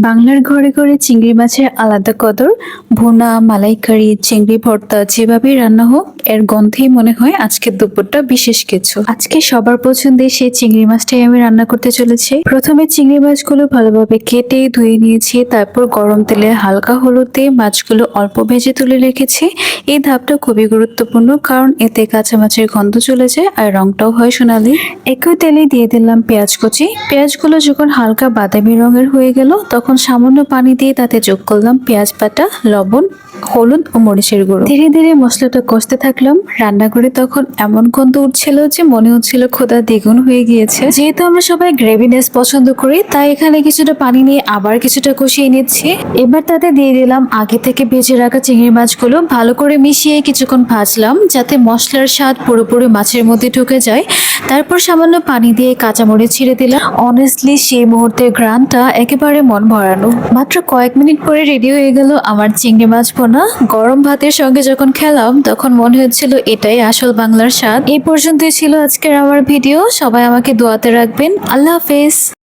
বাংলার ঘরে ঘরে চিংড়ি মাছের আলাদা কদর। ভুনা, মালাইকারি, চিংড়ি ভর্তা যেভাবেই রান্না হোক, এর গন্ধেই মনে হয় আজকের দুপুরটা বিশেষ কিছু। আজকে সবার পছন্দের সেই চিংড়ি মাছটাই আমি রান্না করতে চলেছি। প্রথমে চিংড়ি মাছগুলো ভালোভাবে কেটে ধুয়ে নিয়েছি, তারপর গরম তেলে হালকা হলুদ দিয়ে মাছগুলো অল্প ভেজে তুলে রেখেছি। এই ধাপটা খুবই গুরুত্বপূর্ণ, কারণ এতে কাঁচা মাছের গন্ধ চলে যায় আর রংটাও হয় সোনালি। একই তেলে দিয়ে দিলাম পেঁয়াজ কুচি। পেঁয়াজগুলো যখন হালকা বাদামি রঙের হয়ে গেল, তখন সামান্য পানি দিয়ে তাতে যোগ করলাম পেঁয়াজ বাটা, লবণ, হলুদ ও মরিচের গুঁড়ো। ধীরে ধীরে মশলাটা কষতে থাকলাম। রান্নাঘরে তখন এমন গন্ধ উঠছিল যে মনে হচ্ছিল ক্ষুধা দ্বিগুণ হয়ে গিয়েছে। যেহেতু আমরা সবাই গ্রেভিনেস পছন্দ করি, তাই এখানে কিছুটা পানি নিয়ে আবার কিছুটা কষিয়ে নিচ্ছি। এবার তাতে দিয়ে দিলাম আগে থেকে ভেজে রাখা চিংড়ি মাছগুলো। ভালো করে মিশিয়ে কিছুক্ষণ ভাজলাম, যাতে মশলার স্বাদ পুরোপুরি মাছের মধ্যে ঢুকে যায়। তারপর সামান্য পানি দিয়ে কাঁচামরিচ ছিঁড়ে দিলাম। অনেস্টলি সেই মুহূর্তের ঘ্রাণটা একেবারে মন ভরানো। মাত্র কয়েক মিনিট পরে রেডি হয়ে গেল আমার চিংড়ি মাছ ভুনা। গরম ভাতের সঙ্গে যখন খেলাম, তখন মনে হচ্ছিল এটাই আসল বাংলার স্বাদ। এই পর্যন্তই ছিল আজকের আমার ভিডিও। সবাই আমাকে দোয়াতে রাখবেন। আল্লাহ হাফেজ।